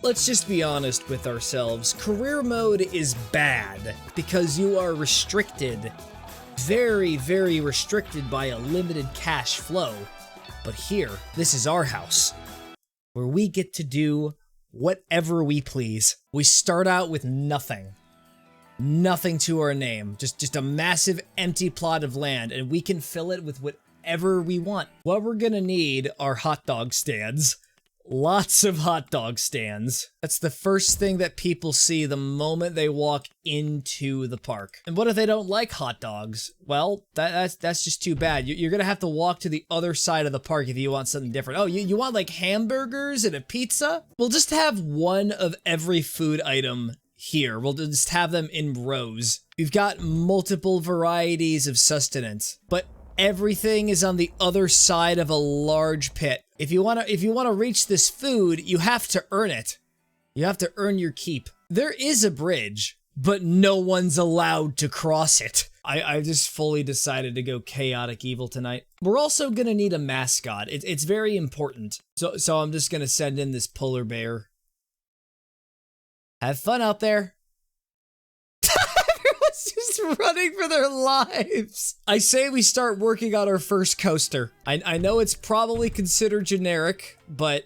Let's just be honest with ourselves. Career mode is bad because you are restricted, very, very restricted by a limited cash flow. But here, this is our house, where we get to do whatever we please. We start out with nothing. Nothing to our name. Just a massive empty plot of land, and we can fill it with whatever we want. What we're gonna need are hot dog stands. Lots of hot dog stands. That's the first thing that people see the moment they walk into the park. And what if they don't like hot dogs? Well, that's just too bad. You're gonna have to walk to the other side of the park if you want something different. Oh, you want like hamburgers and a pizza? We'll just have one of every food item here. We'll just have them in rows. We've got multiple varieties of sustenance, but everything is on the other side of a large pit. If you want to reach this food, you have to earn it. You have to earn your keep. There is a bridge, but no one's allowed to cross it. I just fully decided to go chaotic evil tonight. We're also gonna need a mascot. It's very important. So I'm just gonna send in this polar bear. Have fun out there. Just running for their lives. I say we start working on our first coaster. I know it's probably considered generic, but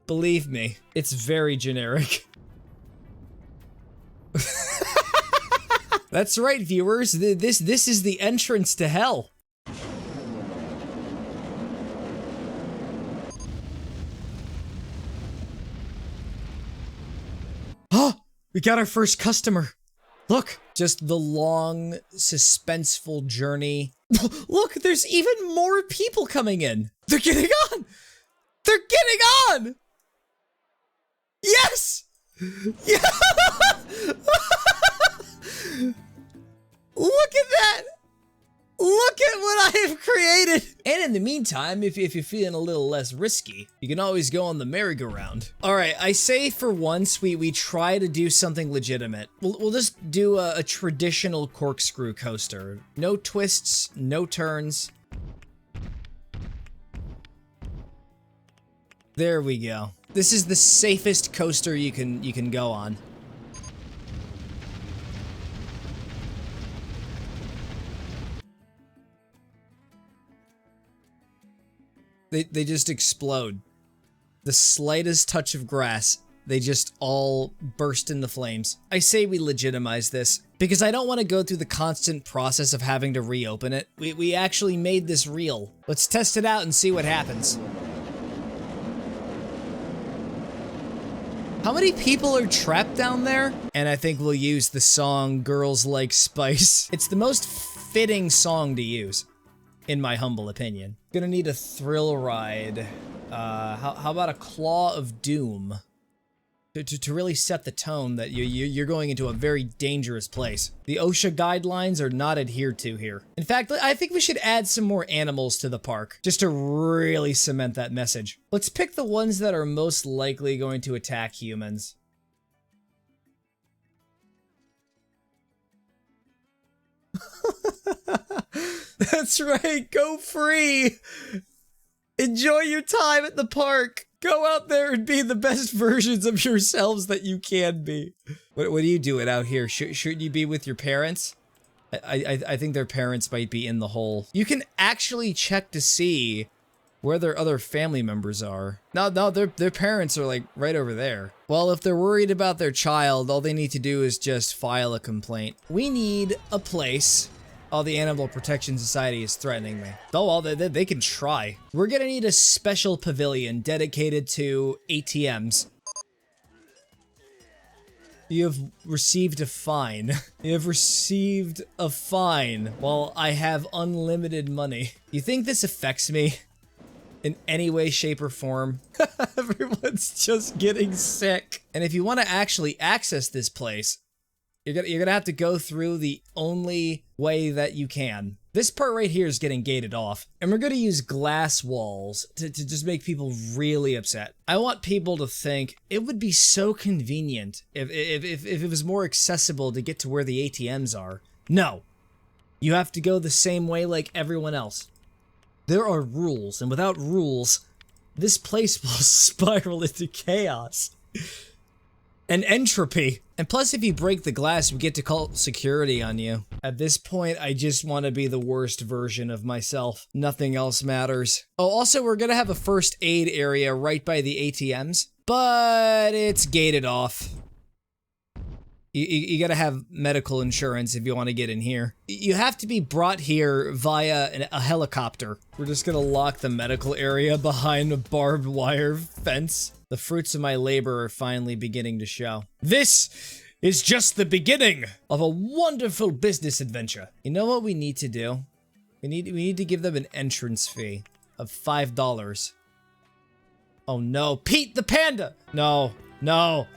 believe me, it's very generic. That's right, viewers. This is the entrance to hell. Oh, we got our first customer. Look, just the long, suspenseful journey. Look, there's even more people coming in. They're getting on! They're getting on! Yes! Yeah! Look at that! Look at what I have created! And in the meantime, if you're feeling a little less risky, you can always go on the merry-go-round. Alright, I say for once we try to do something legitimate. We'll just do a traditional corkscrew coaster. No twists, no turns. There we go. This is the safest coaster you can go on. They just explode. The slightest touch of grass, they just all burst into flames. I say we legitimize this, because I don't want to go through the constant process of having to reopen it. We actually made this real. Let's test it out and see what happens. How many people are trapped down there? And I think we'll use the song Girls Like Spice. It's the most fitting song to use, in my humble opinion. Gonna need a thrill ride. How about a Claw of Doom? To really set the tone that you're going into a very dangerous place. The OSHA guidelines are not adhered to here. In fact, I think we should add some more animals to the park, just to really cement that message. Let's pick the ones that are most likely going to attack humans. That's right, go free! Enjoy your time at the park! Go out there and be the best versions of yourselves that you can be. What are you doing out here? Shouldn't you be with your parents? I think their parents might be in the hole. You can actually check to see where their other family members are. No, their parents are like right over there. Well, if they're worried about their child, all they need to do is just file a complaint. We need a place. Oh, the Animal Protection Society is threatening me. Oh, well, they can try. We're gonna need a special pavilion dedicated to ATMs. You have received a fine. You have received a fine while I have unlimited money. You think this affects me in any way, shape, or form? Everyone's just getting sick. And if you want to actually access this place, you're gonna have to go through the only way that you can. This part right here is getting gated off, and we're gonna use glass walls to just make people really upset. I want people to think it would be so convenient if it was more accessible to get to where the ATMs are. No, you have to go the same way like everyone else. There are rules, and without rules, this place will spiral into chaos. And entropy. And plus, if you break the glass, we get to call security on you. At this point, I just want to be the worst version of myself. Nothing else matters. Oh, also, we're gonna have a first aid area right by the ATMs, but it's gated off. You gotta have medical insurance if you want to get in here. You have to be brought here via a helicopter. We're just gonna lock the medical area behind a barbed wire fence. The fruits of my labor are finally beginning to show. This is just the beginning of a wonderful business adventure. You know what we need to do? We need to give them an entrance fee of $5. Oh no, Pete the panda! No, no.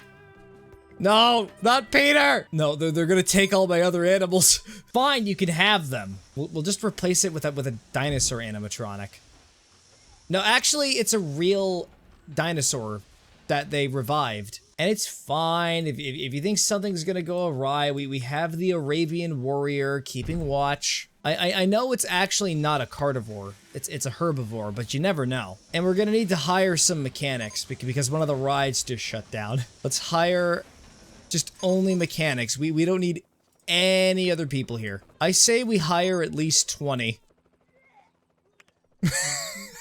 No, not Peter! No, they're gonna take all my other animals. Fine, you can have them. We'll just replace it with a dinosaur animatronic. No, actually, it's a real dinosaur that they revived. And it's fine. If you think something's gonna go awry, we have the Arabian warrior keeping watch. I know it's actually not a carnivore. It's a herbivore, but you never know. And we're gonna need to hire some mechanics because one of the rides just shut down. Let's hire just only mechanics. We don't need any other people here. I say we hire at least 20.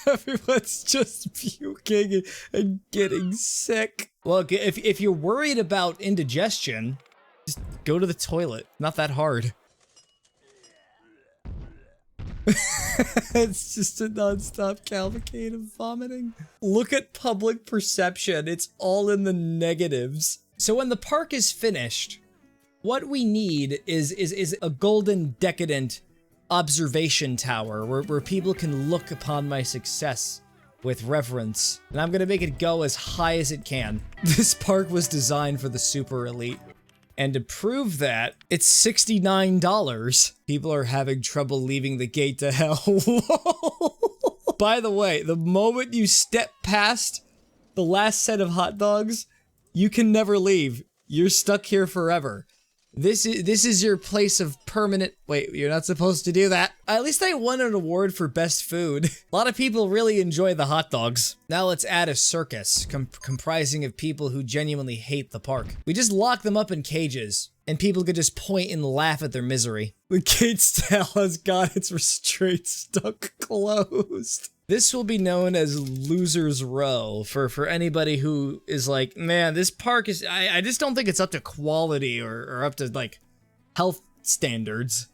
Everyone's just puking and getting sick. Look, if you're worried about indigestion, just go to the toilet. Not that hard. It's just a non-stop cavalcade of vomiting. Look at public perception. It's all in the negatives. So when the park is finished, what we need is a golden decadent observation tower where people can look upon my success with reverence. And I'm gonna make it go as high as it can. This park was designed for the super elite. And to prove that, it's $69. People are having trouble leaving the gate to hell. By the way, the moment you step past the last set of hot dogs, you can never leave. You're stuck here forever. This is your place of permanent— wait, you're not supposed to do that. At least I won an award for best food. A lot of people really enjoy the hot dogs. Now let's add a circus comprising of people who genuinely hate the park. We just lock them up in cages, and people could just point and laugh at their misery. The gate's tail has got its restraint stuck closed. This will be known as Loser's Row for anybody who is like, man, this park is— I just don't think it's up to quality or up to, like, health standards.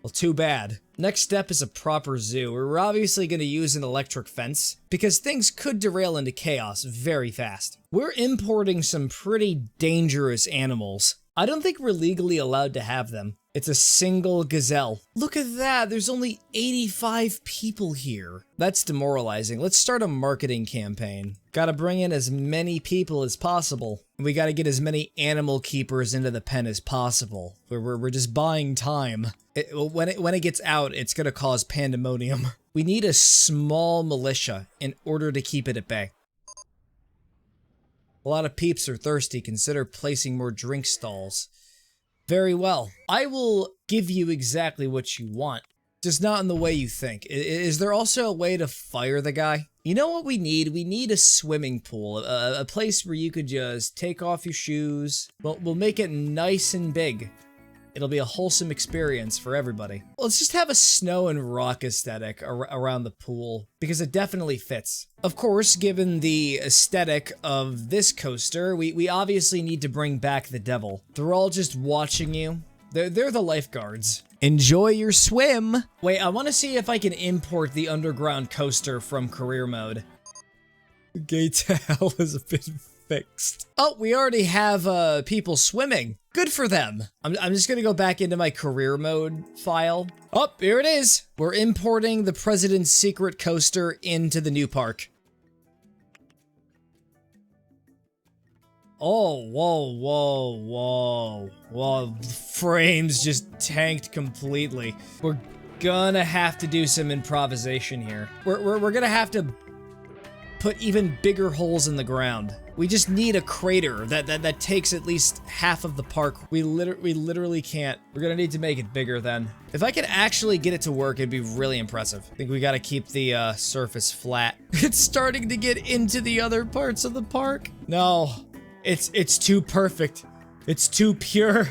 Well, too bad. Next step is a proper zoo. We're obviously going to use an electric fence because things could derail into chaos very fast. We're importing some pretty dangerous animals. I don't think we're legally allowed to have them. It's a single gazelle. Look at that, there's only 85 people here. That's demoralizing. Let's start a marketing campaign. Gotta bring in as many people as possible. We gotta get as many animal keepers into the pen as possible. We're just buying time. When it gets out, it's gonna cause pandemonium. We need a small militia in order to keep it at bay. A lot of peeps are thirsty. Consider placing more drink stalls. Very well. I will give you exactly what you want, just not in the way you think. Is there also a way to fire the guy? You know what we need? We need a swimming pool, a place where you could just take off your shoes. We'll make it nice and big. It'll be a wholesome experience for everybody. Let's just have a snow and rock aesthetic around the pool, because it definitely fits. Of course, given the aesthetic of this coaster, we obviously need to bring back the devil. They're all just watching you. They're the lifeguards. Enjoy your swim! Wait, I want to see if I can import the underground coaster from career mode. The gate to hell has been fixed. Oh, we already have people swimming. Good for them. I'm just gonna go back into my career mode file. Oh, here it is. We're importing the President's Secret coaster into the new park. Oh, whoa. Frames just tanked completely. We're gonna have to do some improvisation here. We're gonna have to put even bigger holes in the ground. We just need a crater that takes at least half of the park. We literally can't. We're gonna need to make it bigger then. If I could actually get it to work, it'd be really impressive. I think we gotta keep the surface flat. It's starting to get into the other parts of the park. No, It's too perfect. It's too pure.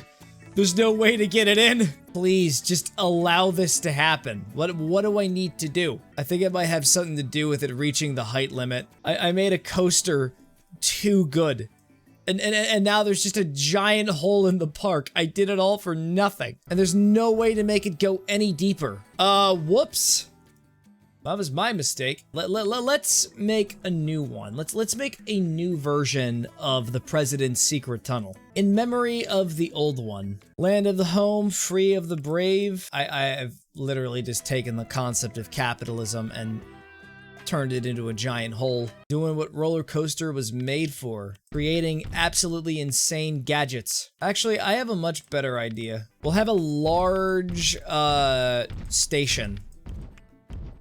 There's no way to get it in. Please, just allow this to happen. What do I need to do? I think it might have something to do with it reaching the height limit. I made a coaster too good. And now there's just a giant hole in the park. I did it all for nothing. And there's no way to make it go any deeper. Whoops. That was my mistake. Let's make a new one. Let's make a new version of the President's Secret Tunnel. In memory of the old one. Land of the home, free of the brave. I've literally just taken the concept of capitalism and turned it into a giant hole. Doing what Roller Coaster was made for. Creating absolutely insane gadgets. Actually, I have a much better idea. We'll have a large, station.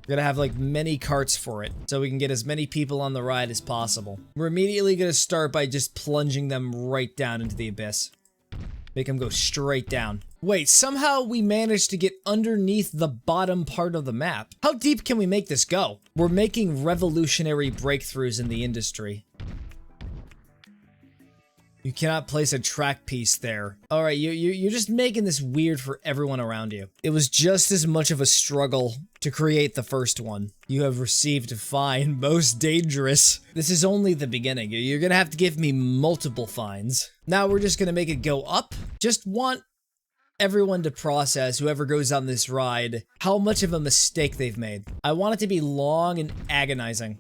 We're gonna have like many carts for it, so we can get as many people on the ride as possible. We're immediately gonna start by just plunging them right down into the abyss. Make them go straight down. Wait, somehow we managed to get underneath the bottom part of the map. How deep can we make this go? We're making revolutionary breakthroughs in the industry. You cannot place a track piece there. All right, you're just making this weird for everyone around you. It was just as much of a struggle to create the first one. You have received a fine, most dangerous. This is only the beginning. You're gonna have to give me multiple fines. Now we're just gonna make it go up. Just want everyone to process, whoever goes on this ride, how much of a mistake they've made. I want it to be long and agonizing.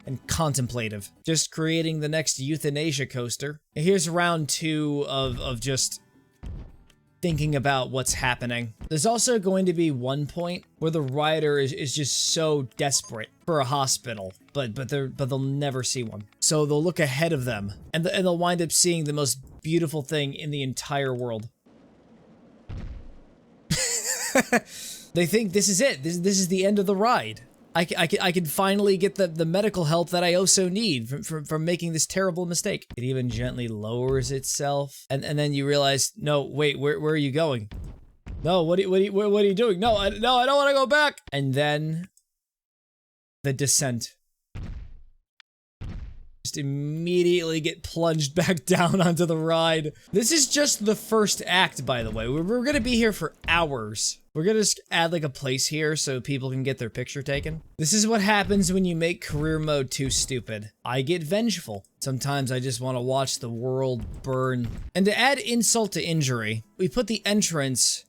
And contemplative. Just creating the next euthanasia coaster. And here's round 2 of just thinking about what's happening. There's also going to be one point where the rider is just so desperate for a hospital, but they'll never see one. So they'll look ahead of them, and they'll wind up seeing the most beautiful thing in the entire world. They think this is it. This is the end of the ride. I can finally get the medical help that I also need from making this terrible mistake. It even gently lowers itself, and then you realize, no, wait, where are you going? No, what are you doing? No, I don't want to go back. And then the descent. Just immediately get plunged back down onto the ride. This is just the first act, by the way. We're gonna be here for hours. We're gonna just add like a place here so people can get their picture taken. This is what happens when you make career mode too stupid. I get vengeful. Sometimes I just want to watch the world burn. And to add insult to injury, we put the entrance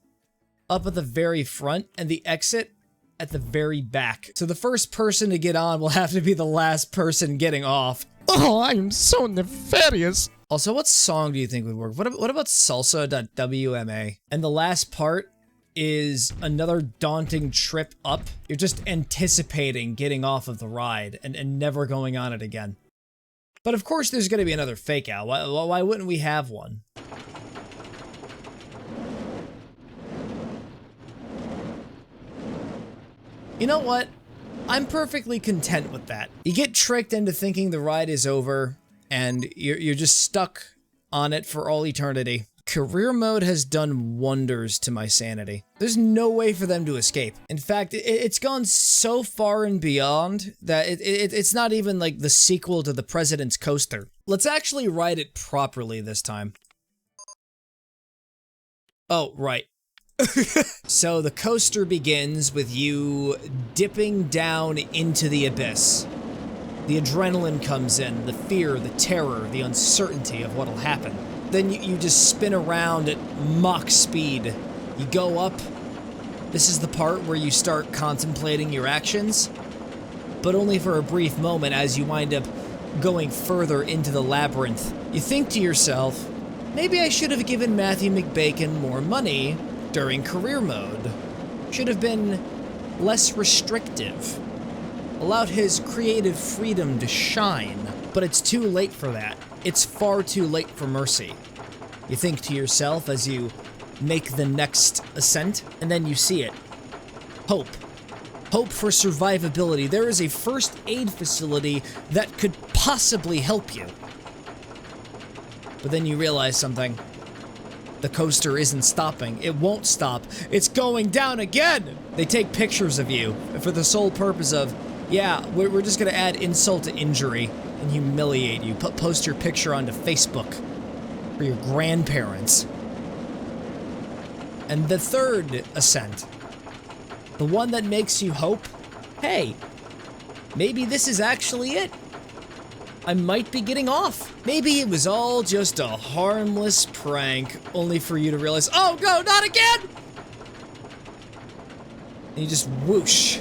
up at the very front and the exit at the very back. So the first person to get on will have to be the last person getting off. Oh, I am so nefarious. Also, what song do you think would work? What about salsa.wma? And the last part is another daunting trip up. You're just anticipating getting off of the ride and never going on it again. But of course there's gonna be another fake out. Why wouldn't we have one? You know what? I'm perfectly content with that. You get tricked into thinking the ride is over, and you're just stuck on it for all eternity. Career mode has done wonders to my sanity. There's no way for them to escape. In fact, it's gone so far and beyond that it's not even like the sequel to the President's Coaster. Let's actually ride it properly this time. Oh, right. So the coaster begins with you dipping down into the abyss. The adrenaline comes in, the fear, the terror, the uncertainty of what'll happen. Then you just spin around at Mach speed. You go up. This is the part where you start contemplating your actions, but only for a brief moment as you wind up going further into the labyrinth. You think to yourself, maybe I should have given Matthew McBacon more money during career mode. Should have been less restrictive. Allowed his creative freedom to shine. But it's too late for that. It's far too late for mercy. You think to yourself as you make the next ascent, and then you see it. Hope. Hope for survivability. There is a first aid facility that could possibly help you. But then you realize something. The coaster isn't stopping. It won't stop. It's going down again! They take pictures of you for the sole purpose of, yeah, we're just gonna add insult to injury and humiliate you. Post your picture onto Facebook for your grandparents. And the third ascent, the one that makes you hope, hey, maybe this is actually it. I might be getting off. Maybe it was all just a harmless prank, only for you to realize, oh no, not again! And you just whoosh.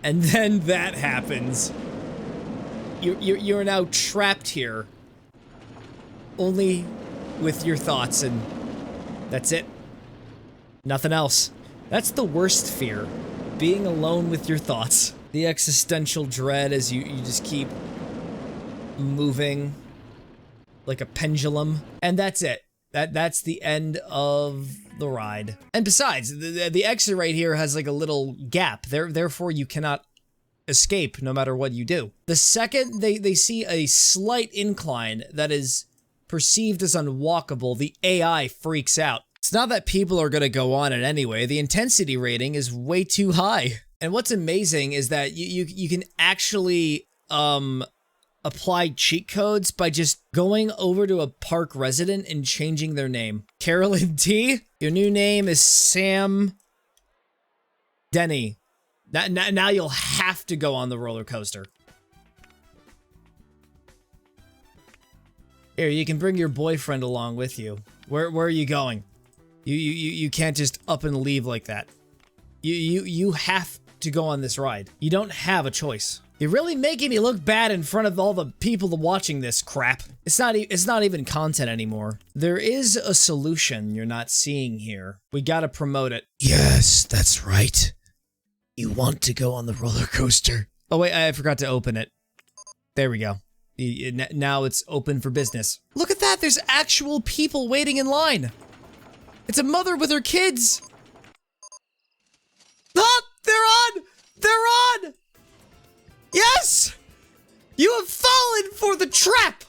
And then that happens. You're now trapped here. Only with your thoughts, and that's it. Nothing else. That's the worst fear. Being alone with your thoughts. The existential dread as you just keep moving like a pendulum. And that's it. That's the end of the ride. And besides, the exit right here has like a little gap. Therefore, you cannot escape no matter what you do. The second they see a slight incline that is perceived as unwalkable, the AI freaks out. It's not that people are gonna go on it anyway. The intensity rating is way too high. And what's amazing is that you can actually apply cheat codes by just going over to a park resident and changing their name. Carolyn T, your new name is Sam Denny. Now you'll have to go on the roller coaster. Here, you can bring your boyfriend along with you. Where are you going? You can't just up and leave like that. You have to go on this ride. You don't have a choice. You're really making me look bad in front of all the people watching this crap. It's not even content anymore. There is a solution you're not seeing here. We gotta promote it. Yes, that's right. You want to go on the roller coaster. Oh wait, I forgot to open it. There we go. Now it's open for business. Look at that, there's actual people waiting in line. It's a mother with her kids. Ah, they're on! They're on! Yes! You have fallen for the trap!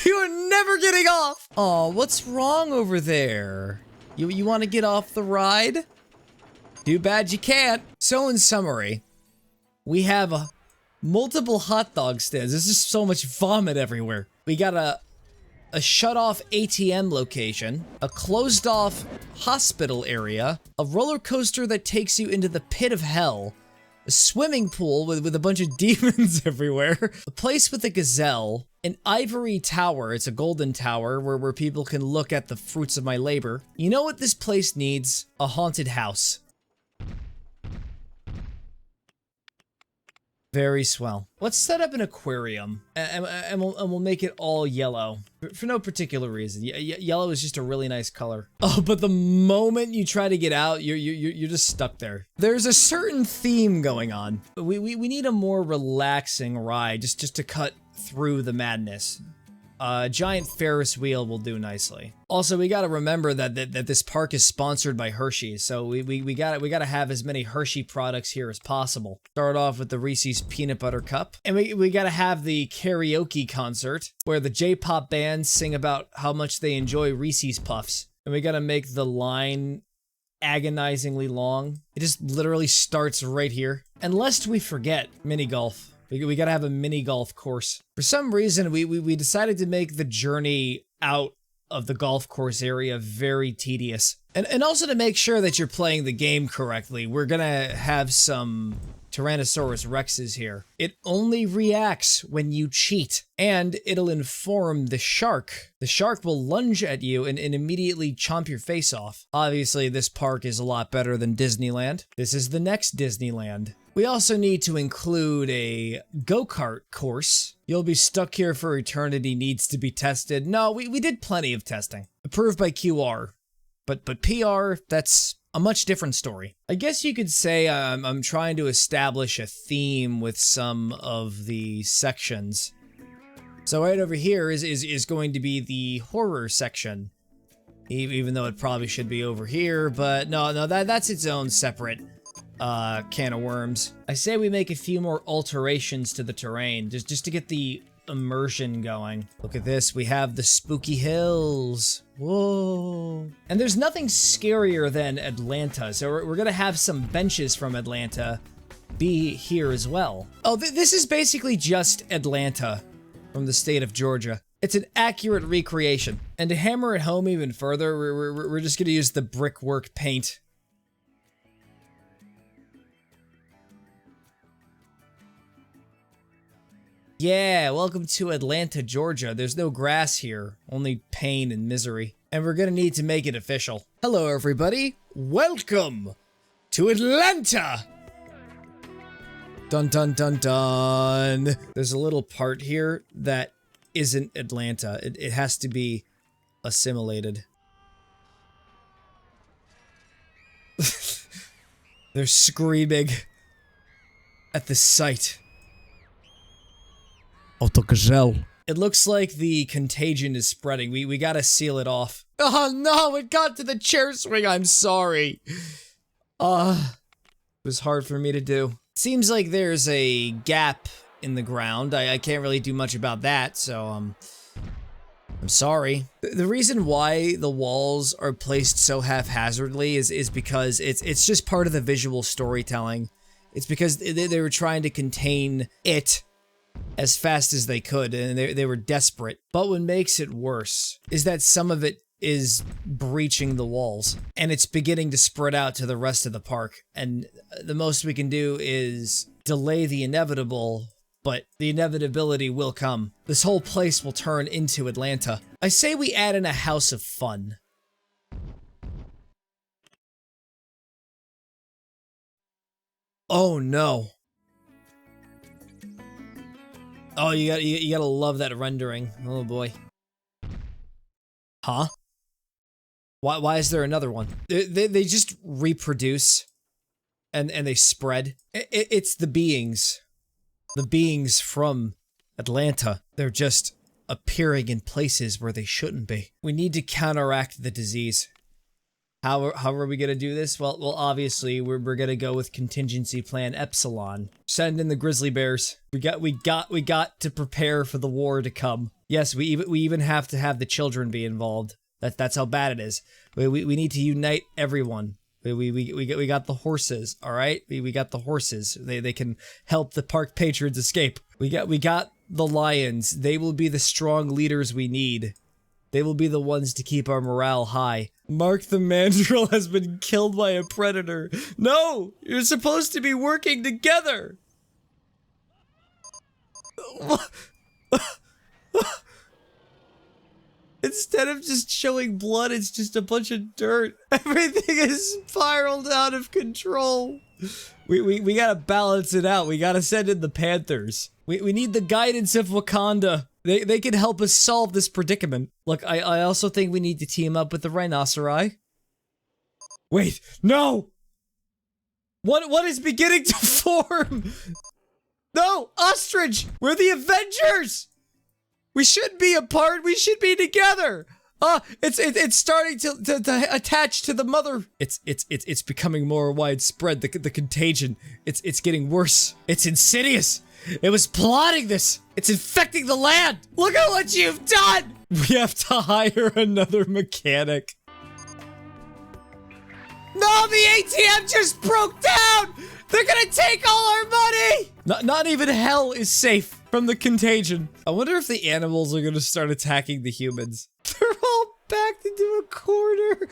You are never getting off! Aw, what's wrong over there? You want to get off the ride? Too bad you can't. So in summary, we have multiple hot dog stands. There's just so much vomit everywhere. We got a shut-off ATM location, a closed-off hospital area, a roller coaster that takes you into the pit of hell, a swimming pool with a bunch of demons everywhere, a place with a gazelle, an ivory tower, it's a golden tower where people can look at the fruits of my labor. You know what this place needs? A haunted house. Very swell. Let's set up an aquarium, and we'll make it all yellow. For no particular reason. Yellow is just a really nice color. Oh, but the moment you try to get out, you're just stuck there. There's a certain theme going on. We need a more relaxing ride, just to cut through the madness. A giant Ferris wheel will do nicely. Also, we gotta remember that this park is sponsored by Hershey's, so we gotta have as many Hershey products here as possible. Start off with the Reese's Peanut Butter Cup, and we gotta have the karaoke concert where the J-pop bands sing about how much they enjoy Reese's Puffs, and we gotta make the line agonizingly long. It just literally starts right here. And lest we forget, mini golf. We gotta have a mini golf course. For some reason, we decided to make the journey out of the golf course area very tedious. And also to make sure that you're playing the game correctly, we're gonna have some Tyrannosaurus Rexes here. It only reacts when you cheat, and it'll inform the shark. The shark will lunge at you and immediately chomp your face off. Obviously, this park is a lot better than Disneyland. This is the next Disneyland. We also need to include a go-kart course. You'll be stuck here for eternity needs to be tested. No, we did plenty of testing. Approved by QR. But PR, that's a much different story. I guess you could say I'm trying to establish a theme with some of the sections. So right over here is going to be the horror section. Even though it probably should be over here, but no, that's its own separate can of worms. I say we make a few more alterations to the terrain, just to get the immersion going. Look at this, we have the spooky hills. Whoa. And there's nothing scarier than Atlanta, so we're gonna have some benches from Atlanta be here as well. Oh, this is basically just Atlanta from the state of Georgia. It's an accurate recreation. And to hammer it home even further, we're just gonna use the brickwork paint. Yeah, welcome to Atlanta, Georgia. There's no grass here, only pain and misery. And we're gonna need to make it official. Hello, everybody. Welcome to Atlanta! Dun dun dun dun. There's a little part here that isn't Atlanta. It has to be assimilated. They're screaming at the sight. Autogazelle. It looks like the contagion is spreading. We gotta seal it off. Oh no, it got to the chair swing. I'm sorry. It was hard for me to do. Seems like there's a gap in the ground. I can't really do much about that, so I'm sorry. The reason why the walls are placed so haphazardly is because it's just part of the visual storytelling. It's because they were trying to contain it as fast as they could, and they were desperate. But what makes it worse is that some of it is breaching the walls, and it's beginning to spread out to the rest of the park, and the most we can do is delay the inevitable, but the inevitability will come. This whole place will turn into Atlanta. I say we add in a house of fun. Oh no. Oh, you gotta love that rendering. Oh boy. Huh? Why is there another one? They just reproduce and they spread. It's the beings. The beings from Atlanta. They're just appearing in places where they shouldn't be. We need to counteract the disease. How are we gonna do this? Well, obviously we're gonna go with contingency plan Epsilon. Send in the grizzly bears. We got to prepare for the war to come. Yes, we even have to have the children be involved. That's how bad it is. We need to unite everyone. We got the horses, all right? We got the horses. They can help the park patrons escape. We got the lions. They will be the strong leaders we need. They will be the ones to keep our morale high. Mark the Mandrill has been killed by a predator. No! You're supposed to be working together! Instead of just showing blood, it's just a bunch of dirt. Everything is spiraled out of control. We gotta balance it out. We gotta send in the Panthers. We need the guidance of Wakanda. They can help us solve this predicament. Look, I also think we need to team up with the rhinoceri. Wait, no! What is beginning to form? No, ostrich! We're the Avengers! We should be apart, we should be together! It's starting to attach to the mother. It's becoming more widespread, the contagion. It's getting worse. It's insidious. It was plotting this. It's infecting the land. Look at what you've done. We have to hire another mechanic. No, the ATM just broke down. They're gonna take all our money. Not even hell is safe from the contagion. I wonder if the animals are gonna start attacking the humans. They're all backed into a corner.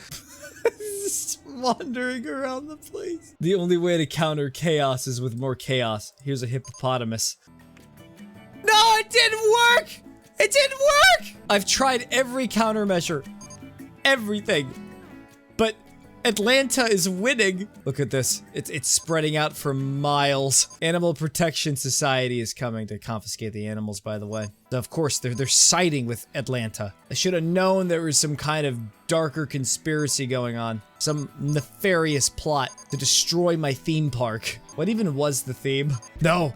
Just wandering around the place. The only way to counter chaos is with more chaos. Here's a hippopotamus. No, it didn't work! It didn't work! I've tried every countermeasure. Everything. But Atlanta is winning. Look at this. It's spreading out for miles. Animal Protection Society is coming to confiscate the animals, by the way. Of course, they're siding with Atlanta. I should have known there was some kind of darker conspiracy going on. Some nefarious plot to destroy my theme park. What even was the theme? No,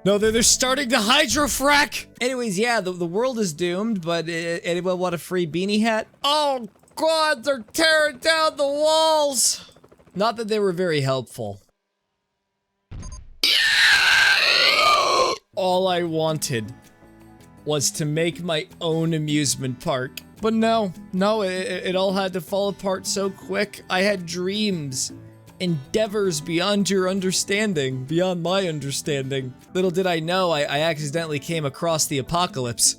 they're starting to hydrofrack! Anyways, yeah, the world is doomed, but anyone want a free beanie hat? Oh God, they're tearing down the walls! Not that they were very helpful. All I wanted was to make my own amusement park. But no, it all had to fall apart so quick. I had dreams endeavors beyond your understanding, beyond my understanding. Little did I know, I accidentally came across the apocalypse.